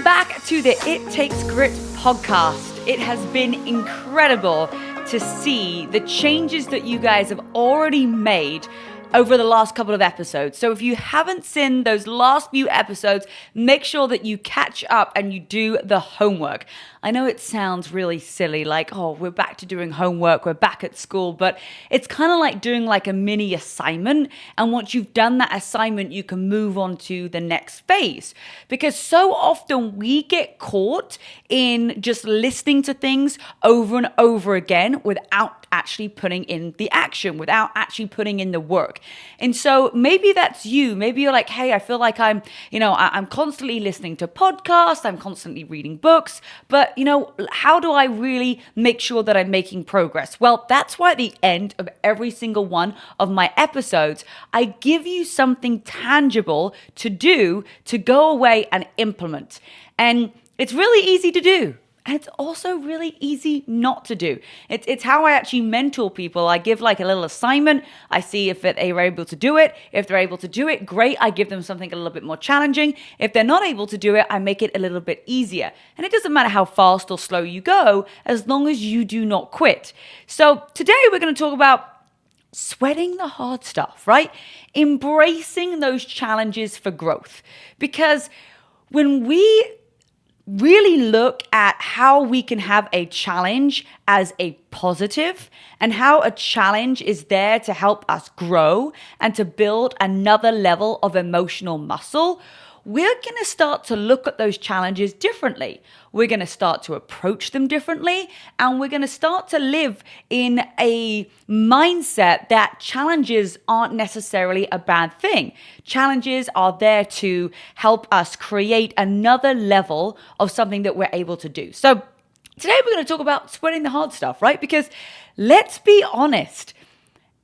back to the It Takes Grit podcast. It has been incredible to see the changes that you guys have already made over the last couple of episodes. So if you haven't seen those last few episodes, make sure that you catch up and you do the homework. I know it sounds really silly, like, oh, we're back to doing homework, we're back at school, but it's kind of like doing like a mini assignment. And once you've done that assignment, you can move on to the next phase. Because so often we get caught in just listening to things over and over again without actually putting in the action, without actually putting in the work. And so maybe that's you. Maybe you're like, hey, I feel like I'm constantly listening to podcasts, I'm constantly reading books, but how do I really make sure that I'm making progress? Well, that's why at the end of every single one of my episodes, I give you something tangible to do, to go away and implement. And it's really easy to do. And it's also really easy not to do. It's how I actually mentor people. I give like a little assignment. I see if they're able to do it. If they're able to do it, great. I give them something a little bit more challenging. If they're not able to do it, I make it a little bit easier. And it doesn't matter how fast or slow you go, as long as you do not quit. So today we're going to talk about sweating the hard stuff, right? Embracing those challenges for growth. Because when we really look at how we can have a challenge as a positive and how a challenge is there to help us grow and to build another level of emotional muscle, we're going to start to look at those challenges differently. We're going to start to approach them differently, and we're going to start to live in a mindset that challenges aren't necessarily a bad thing. Challenges are there to help us create another level of something that we're able to do. So today we're going to talk about sweating the hard stuff, right? Because let's be honest,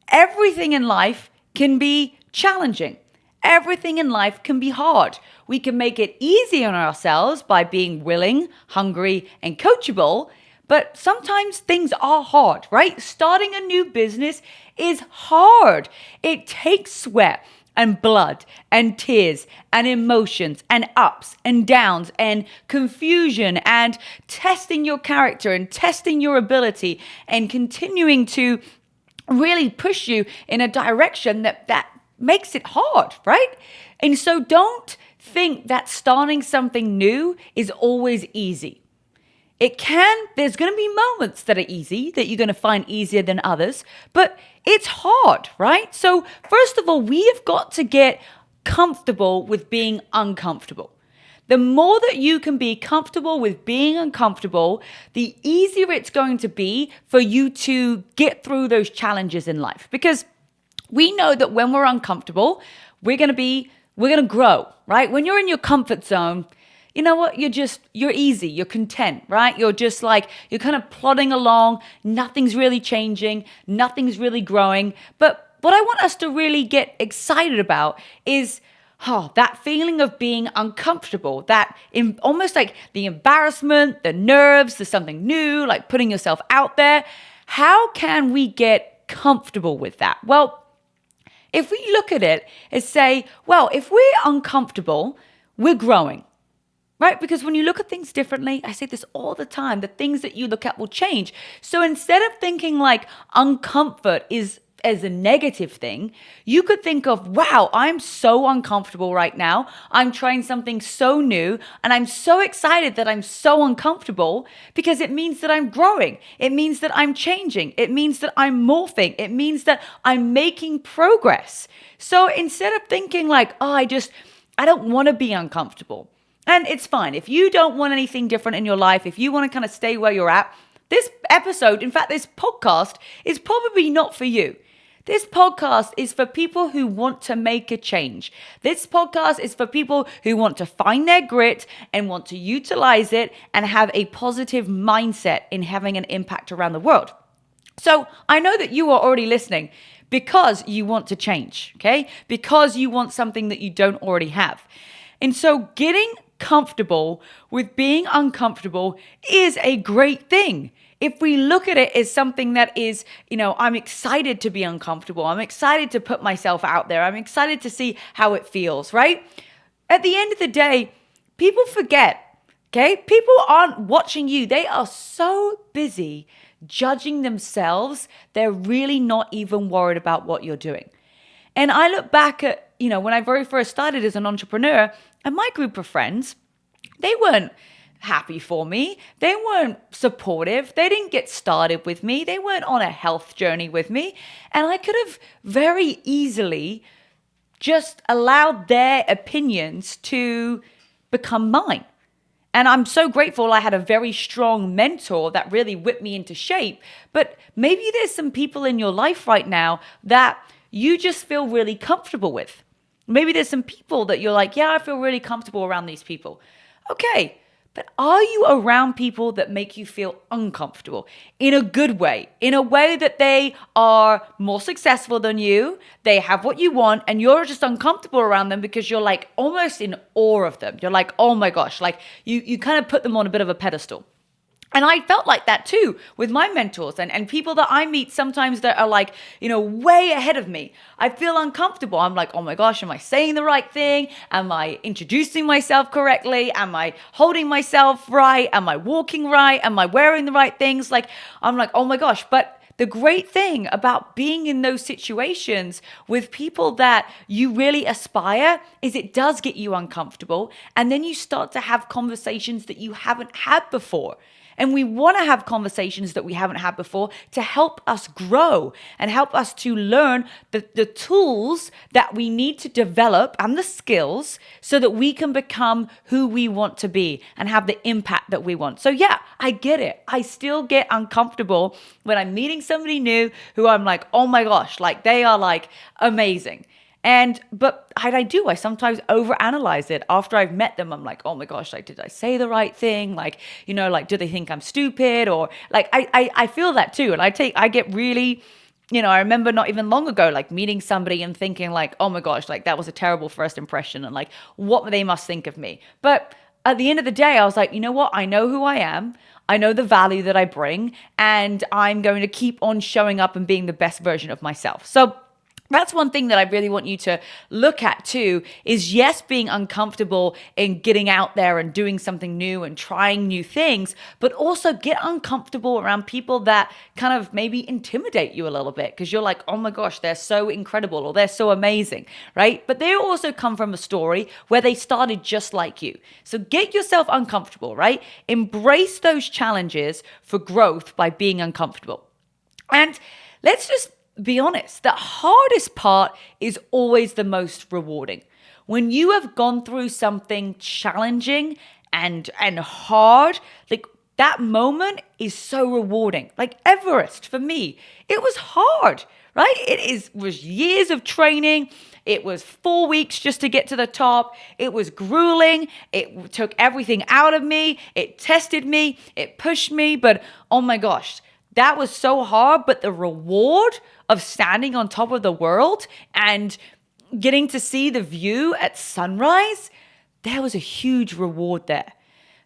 everything in life can be challenging. Everything in life can be hard. We can make it easy on ourselves by being willing, hungry, and coachable, but sometimes things are hard, right? Starting a new business is hard. It takes sweat and blood and tears and emotions and ups and downs and confusion and testing your character and testing your ability and continuing to really push you in a direction that makes it hard, right? And so don't think that starting something new is always easy. There's going to be moments that are easy, that you're going to find easier than others, but it's hard, right? So first of all, we have got to get comfortable with being uncomfortable. The more that you can be comfortable with being uncomfortable, the easier it's going to be for you to get through those challenges in life. Because we know that when we're uncomfortable, we're going to grow, right? When you're in your comfort zone, you know what? You're easy, you're content, right? You're kind of plodding along. Nothing's really changing. Nothing's really growing. But what I want us to really get excited about is that feeling of being uncomfortable, almost like the embarrassment, the nerves, there's something new, like putting yourself out there. How can we get comfortable with that? Well, if we look at it and say, well, if we're uncomfortable, we're growing, right? Because when you look at things differently, I say this all the time, the things that you look at will change. So instead of thinking like uncomfort is as a negative thing, you could think of, wow, I'm so uncomfortable right now. I'm trying something so new and I'm so excited that I'm so uncomfortable because it means that I'm growing. It means that I'm changing. It means that I'm morphing. It means that I'm making progress. So instead of thinking like, oh, I don't want to be uncomfortable. And it's fine. If you don't want anything different in your life, if you want to kind of stay where you're at, this episode, in fact, this podcast is probably not for you. This podcast is for people who want to make a change. This podcast is for people who want to find their grit and want to utilize it and have a positive mindset in having an impact around the world. So I know that you are already listening because you want to change, okay? Because you want something that you don't already have. And so getting comfortable with being uncomfortable is a great thing. If we look at it as something that is, I'm excited to be uncomfortable. I'm excited to put myself out there. I'm excited to see how it feels, right? At the end of the day, people forget Okay? People aren't watching you. They are so busy judging themselves. They're really not even worried about what you're doing. And I look back at, when I very first started as an entrepreneur, and my group of friends, they weren't happy for me. They weren't supportive. They didn't get started with me. They weren't on a health journey with me. And I could have very easily just allowed their opinions to become mine. And I'm so grateful I had a very strong mentor that really whipped me into shape. But maybe there's some people in your life right now that you just feel really comfortable with. Maybe there's some people that you're like, yeah, I feel really comfortable around these people. Okay, but are you around people that make you feel uncomfortable in a good way, in a way that they are more successful than you, they have what you want, and you're just uncomfortable around them because you're like almost in awe of them. You're like, oh my gosh, like you kind of put them on a bit of a pedestal. And I felt like that too with my mentors and people that I meet sometimes that are like, way ahead of me. I feel uncomfortable. I'm like, oh my gosh, am I saying the right thing? Am I introducing myself correctly? Am I holding myself right? Am I walking right? Am I wearing the right things? Like, I'm like, oh my gosh. But the great thing about being in those situations with people that you really aspire is it does get you uncomfortable. And then you start to have conversations that you haven't had before. And we want to have conversations that we haven't had before to help us grow and help us to learn the tools that we need to develop and the skills so that we can become who we want to be and have the impact that we want. So yeah, I get it. I still get uncomfortable when I'm meeting somebody new who I'm like, oh my gosh, like they are like amazing. But I sometimes overanalyze it after I've met them. I'm like, oh my gosh, like, did I say the right thing? Like, do they think I'm stupid? Or like, I feel that too. And I get really, I remember not even long ago, like meeting somebody and thinking like, oh my gosh, like that was a terrible first impression. And like what they must think of me. But at the end of the day, I was like, you know what? I know who I am. I know the value that I bring, and I'm going to keep on showing up and being the best version of myself. So that's one thing that I really want you to look at too, is yes, being uncomfortable in getting out there and doing something new and trying new things, but also get uncomfortable around people that kind of maybe intimidate you a little bit because you're like, oh my gosh, they're so incredible or they're so amazing, right? But they also come from a story where they started just like you. So get yourself uncomfortable, right? Embrace those challenges for growth by being uncomfortable. And let's just be honest, the hardest part is always the most rewarding. When you have gone through something challenging and hard, like that moment is so rewarding. Like Everest for me, it was hard, right? Was years of training. It was 4 weeks just to get to the top. It was grueling. It took everything out of me. It tested me. It pushed me. But oh my gosh, that was so hard. But the reward of standing on top of the world and getting to see the view at sunrise, there was a huge reward there.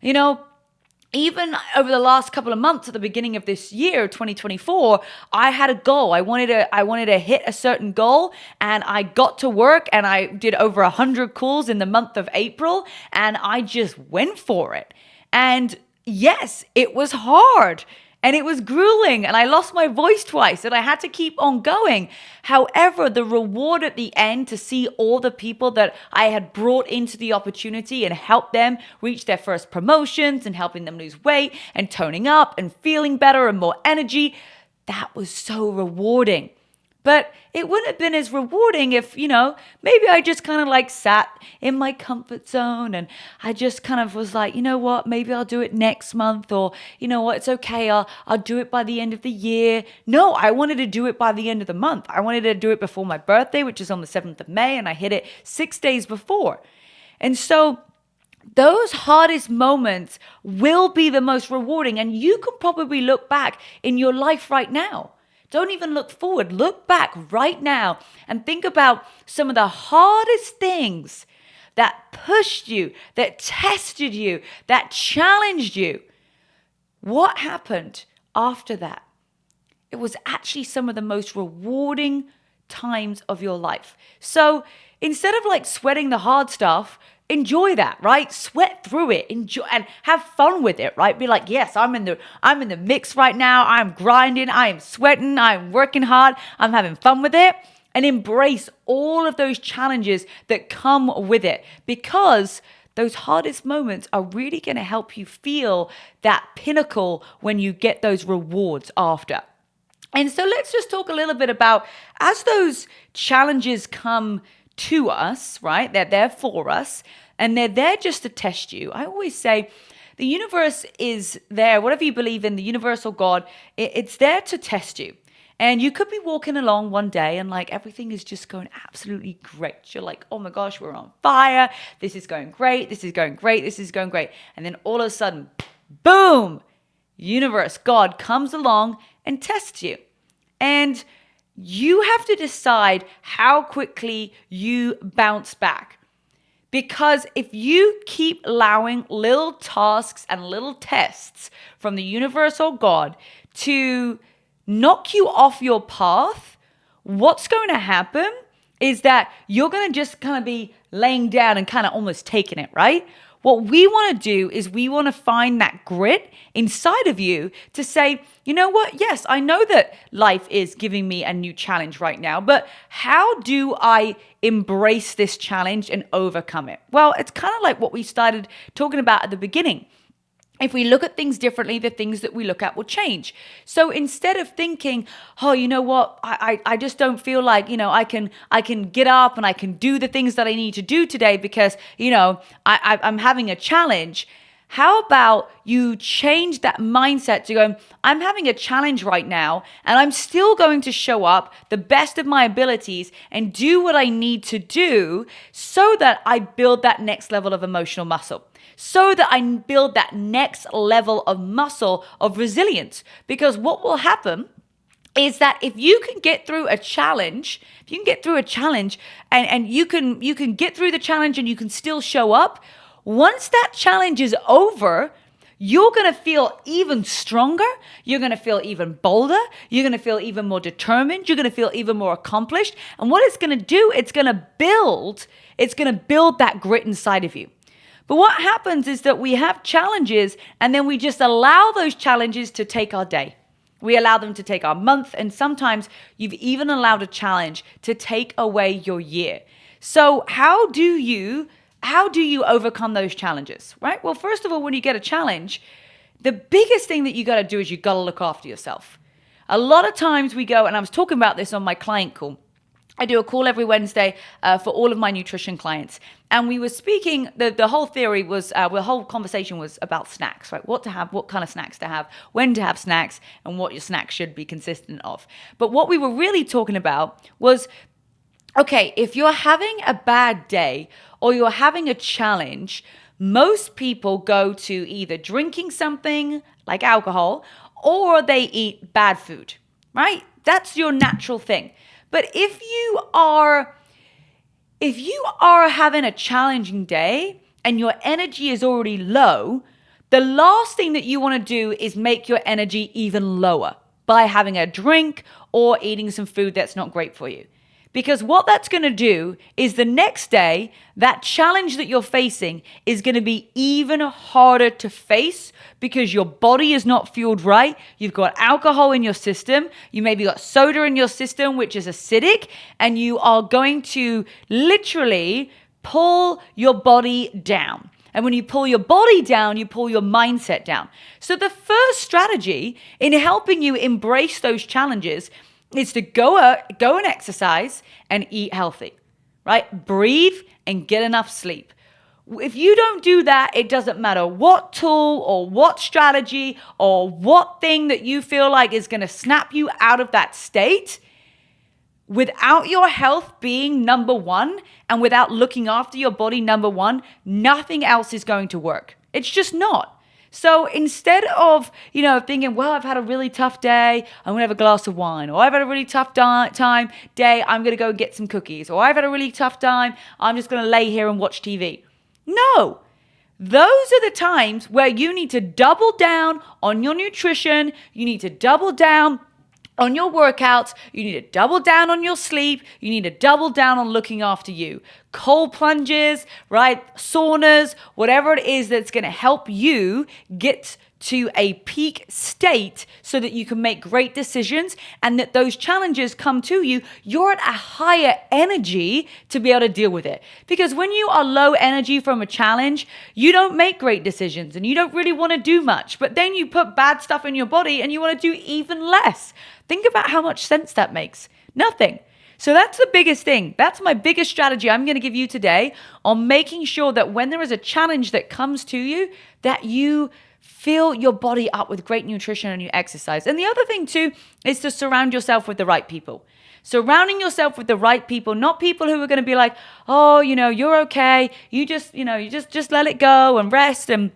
Even over the last couple of months at the beginning of this year, 2024, I had a goal. I wanted to hit a certain goal, and I got to work and I did over 100 calls in the month of April, and I just went for it. And yes, it was hard. And it was grueling, and I lost my voice twice, and I had to keep on going. However, the reward at the end to see all the people that I had brought into the opportunity and helped them reach their first promotions and helping them lose weight and toning up and feeling better and more energy, that was so rewarding. But it wouldn't have been as rewarding if, maybe I just kind of like sat in my comfort zone and I just kind of was like, you know what, maybe I'll do it next month, or you know what, it's okay, I'll do it by the end of the year. No, I wanted to do it by the end of the month. I wanted to do it before my birthday, which is on the 7th of May, and I hit it 6 days before. And so those hardest moments will be the most rewarding, and you can probably look back in your life right now. Don't even look forward. Look back right now and think about some of the hardest things that pushed you, that tested you, that challenged you. What happened after that? It was actually some of the most rewarding times of your life. So instead of like sweating the hard stuff, enjoy that, right? Sweat through it, enjoy and have fun with it, right? Be like, yes, I'm in the mix right now. I'm grinding, I am sweating, I'm working hard, I'm having fun with it. And embrace all of those challenges that come with it, because those hardest moments are really going to help you feel that pinnacle when you get those rewards after. And so let's just talk a little bit about, as those challenges come to us, right? They're there for us and they're there just to test you. I always say the universe is there, whatever you believe in, the universal God, it's there to test you. And you could be walking along one day and like everything is just going absolutely great. You're like, oh my gosh, we're on fire. This is going great. This is going great. This is going great. And then all of a sudden, boom, universe, God comes along and tests you. And you have to decide how quickly you bounce back. Because if you keep allowing little tasks and little tests from the universal God to knock you off your path, what's going to happen is that you're going to just kind of be laying down and kind of almost taking it, right? What we want to do is we want to find that grit inside of you to say, you know what? Yes, I know that life is giving me a new challenge right now, but how do I embrace this challenge and overcome it? Well, it's kind of like what we started talking about at the beginning. If we look at things differently, the things that we look at will change. So instead of thinking, oh, you know what, I just don't feel like, I can get up and I can do the things that I need to do today because, I'm having a challenge. How about you change that mindset to go, I'm having a challenge right now and I'm still going to show up the best of my abilities and do what I need to do so that I build that next level of emotional muscle. So that I build that next level of muscle of resilience. Because what will happen is that if you can get through a challenge, and you can get through the challenge and you can still show up, once that challenge is over, you're going to feel even stronger. You're going to feel even bolder. You're going to feel even more determined. You're going to feel even more accomplished. And what it's going to do, it's going to build that grit inside of you. But what happens is that we have challenges and then we just allow those challenges to take our day. We allow them to take our month, and sometimes you've even allowed a challenge to take away your year. So how do you overcome those challenges, right? Well, first of all, when you get a challenge, the biggest thing that you got to do is you got to look after yourself. A lot of times we go, and I was talking about this on my client call. I do a call every Wednesday for all of my nutrition clients. And we were speaking, the whole theory was, the whole conversation was about snacks, right? What to have, what kind of snacks to have, when to have snacks, and what your snacks should be consistent of. But what we were really talking about was, okay, if you're having a bad day or you're having a challenge, most people go to either drinking something like alcohol or they eat bad food, right? That's your natural thing. But if you are having a challenging day and your energy is already low, the last thing that you want to do is make your energy even lower by having a drink or eating some food that's not great for you. Because what that's going to do is the next day, that challenge that you're facing is going to be even harder to face because your body is not fueled right. You've got alcohol in your system. You maybe got soda in your system, which is acidic, and you are going to literally pull your body down. And when you pull your body down, you pull your mindset down. So the first strategy in helping you embrace those challenges is to go and exercise and eat healthy, right? Breathe and get enough sleep. If you don't do that, it doesn't matter what tool or what strategy or what thing that you feel like is going to snap you out of that state. Without your health being number one and without looking after your body number one, nothing else is going to work. It's just not. So instead of, thinking, well, I've had a really tough day, I'm going to have a glass of wine. Or I've had a really tough day, I'm going to go get some cookies. Or I've had a really tough time, I'm just going to lay here and watch TV. No. Those are the times where you need to double down on your nutrition. You need to double down on your workouts. You need to double down on your sleep. You need to double down on looking after you. cold plunges, right? Saunas, whatever it is that's going to help you get to a peak state so that you can make great decisions, and that those challenges come to you, you're at a higher energy to be able to deal with it. Because when you are low energy from a challenge, you don't make great decisions and you don't really want to do much. But then you put bad stuff in your body and you want to do even less. Think about how much sense that makes. Nothing. So that's the biggest thing. That's my biggest strategy I'm going to give you today on making sure that when there is a challenge that comes to you, that you fill your body up with great nutrition and you exercise. And the other thing too is to surround yourself with the right people. Surrounding yourself with the right people, not people who are going to be like, oh, you're okay. You just let it go and rest. And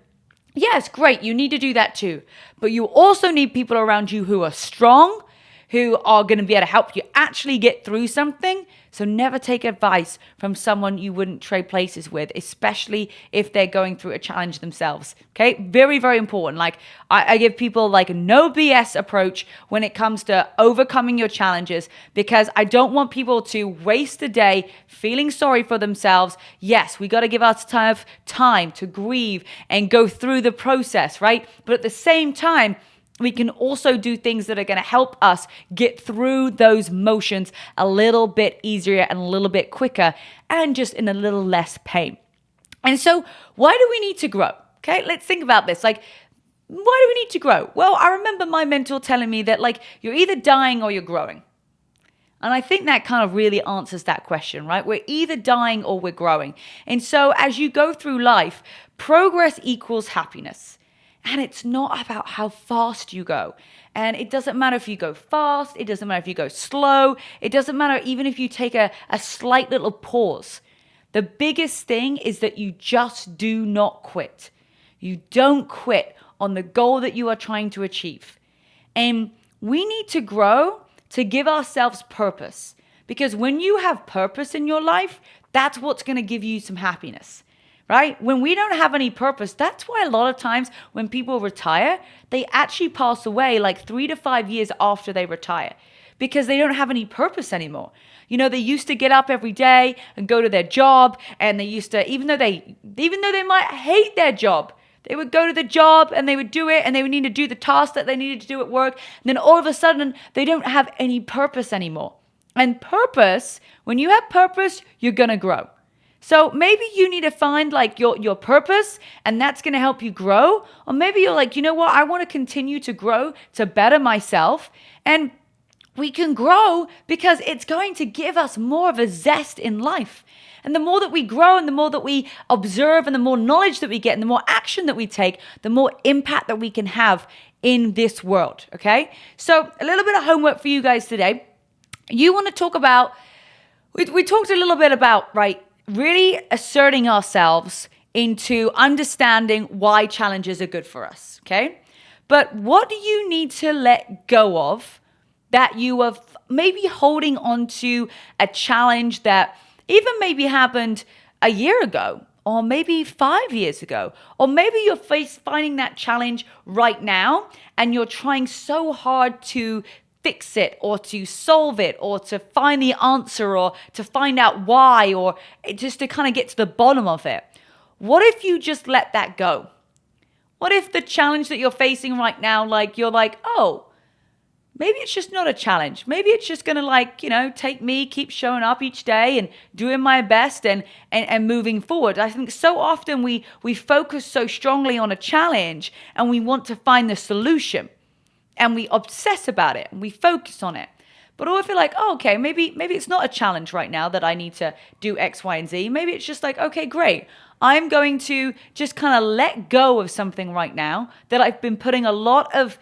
yes, great. You need to do that too. But you also need people around you who are strong, who are going to be able to help you actually get through something. So never take advice from someone you wouldn't trade places with, especially if they're going through a challenge themselves. Okay, very, very important. Like I give people like a no BS approach when it comes to overcoming your challenges, because I don't want people to waste a day feeling sorry for themselves. Yes, we got to give ourselves time to grieve and go through the process, right? But at the same time, we can also do things that are going to help us get through those motions a little bit easier and a little bit quicker, and just in a little less pain. And so why do we need to grow? Okay, let's think about this. Like, why do we need to grow? Well, I remember my mentor telling me that like you're either dying or you're growing. And I think that kind of really answers that question, right? We're either dying or we're growing. And so as you go through life, progress equals happiness. And it's not about how fast you go. And it doesn't matter if you go fast. It doesn't matter if you go slow. It doesn't matter even if you take a slight little pause. The biggest thing is that you just do not quit. You don't quit on the goal that you are trying to achieve. And we need to grow to give ourselves purpose. Because when you have purpose in your life, that's what's going to give you some happiness. Right? When we don't have any purpose, that's why a lot of times when people retire, they actually pass away like 3 to 5 years after they retire, because they don't have any purpose anymore. They used to get up every day and go to their job, and they used to, even though they might hate their job, they would go to the job and they would do it, and they would need to do the task that they needed to do at work. And then all of a sudden, they don't have any purpose anymore. And purpose, when you have purpose, you're going to grow. So maybe you need to find like your purpose, and that's going to help you grow. Or maybe you're like, you know what? I want to continue to grow to better myself. And we can grow because it's going to give us more of a zest in life. And the more that we grow, and the more that we observe, and the more knowledge that we get, and the more action that we take, the more impact that we can have in this world. Okay? So a little bit of homework for you guys today. You want to talk about, we talked a little bit about, right, really asserting ourselves into understanding why challenges are good for us, okay? But what do you need to let go of that you are maybe holding on to a challenge that even maybe happened a year ago, or maybe 5 years ago, or maybe you're finding that challenge right now and you're trying so hard to fix it or to solve it or to find the answer or to find out why, or just to kind of get to the bottom of it. What if you just let that go? What if the challenge that you're facing right now, like you're like, oh, maybe it's just not a challenge. Maybe it's just going to take me, keep showing up each day and doing my best and moving forward. I think so often we focus so strongly on a challenge and we want to find the solution. And we obsess about it and we focus on it. But what if you're like, oh, okay, maybe it's not a challenge right now that I need to do X, Y, and Z. Maybe it's just like, okay, great. I'm going to just kind of let go of something right now that I've been putting a lot of,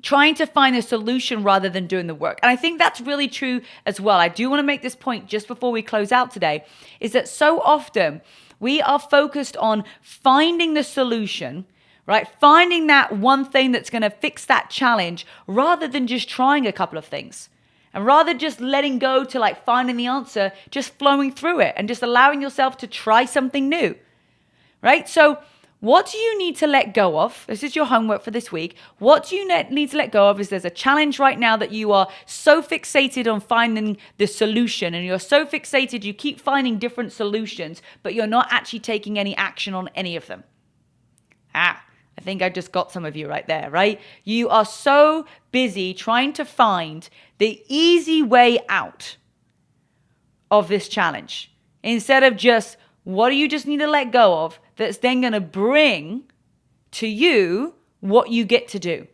trying to find a solution rather than doing the work. And I think that's really true as well. I do want to make this point just before we close out today, is that so often we are focused on finding the solution, right? Finding that one thing that's going to fix that challenge rather than just trying a couple of things. And rather just letting go to like finding the answer, just flowing through it and just allowing yourself to try something new, right? So What do you need to let go of? This is your homework for this week. What do you need to let go of is there's a challenge right now that you are so fixated on finding the solution, and you're so fixated, you keep finding different solutions, but you're not actually taking any action on any of them. I think I just got some of you right there, right? You are so busy trying to find the easy way out of this challenge instead of just what do you just need to let go of that's then going to bring to you what you get to do.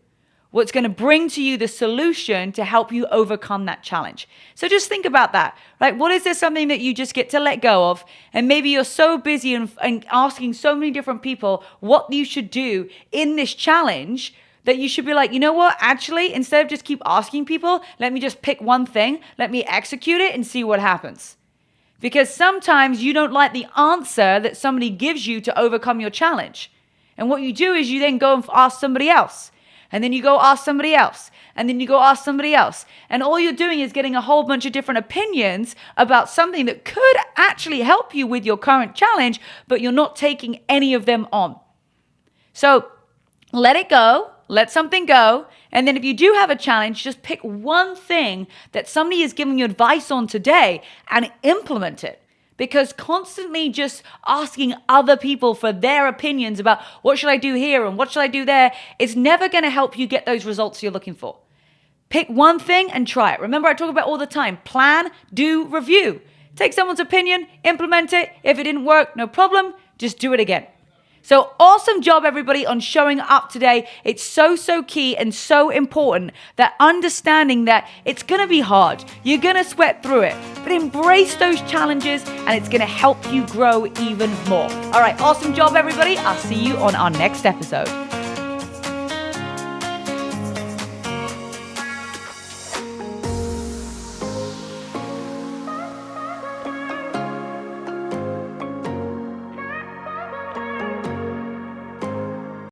What's going to bring to you the solution to help you overcome that challenge. So just think about that, right? What is there something that you just get to let go of? And maybe you're so busy and asking so many different people what you should do in this challenge that you should be like, you know what? Actually, instead of just keep asking people, let me just pick one thing, let me execute it and see what happens. Because sometimes you don't like the answer that somebody gives you to overcome your challenge. And what you do is you then go and ask somebody else. And then you go ask somebody else. And then you go ask somebody else. And all you're doing is getting a whole bunch of different opinions about something that could actually help you with your current challenge, but you're not taking any of them on. So let it go. Let something go. And then if you do have a challenge, just pick one thing that somebody is giving you advice on today and implement it. Because constantly just asking other people for their opinions about what should I do here and what should I do there is never going to help you get those results you're looking for. Pick one thing and try it. Remember, I talk about all the time, plan, do, review. Take someone's opinion, implement it. If it didn't work, no problem. Just do it again. So awesome job, everybody, on showing up today. It's so key and so important that understanding that it's going to be hard. You're going to sweat through it, but embrace those challenges and it's going to help you grow even more. All right, awesome job, everybody. I'll see you on our next episode.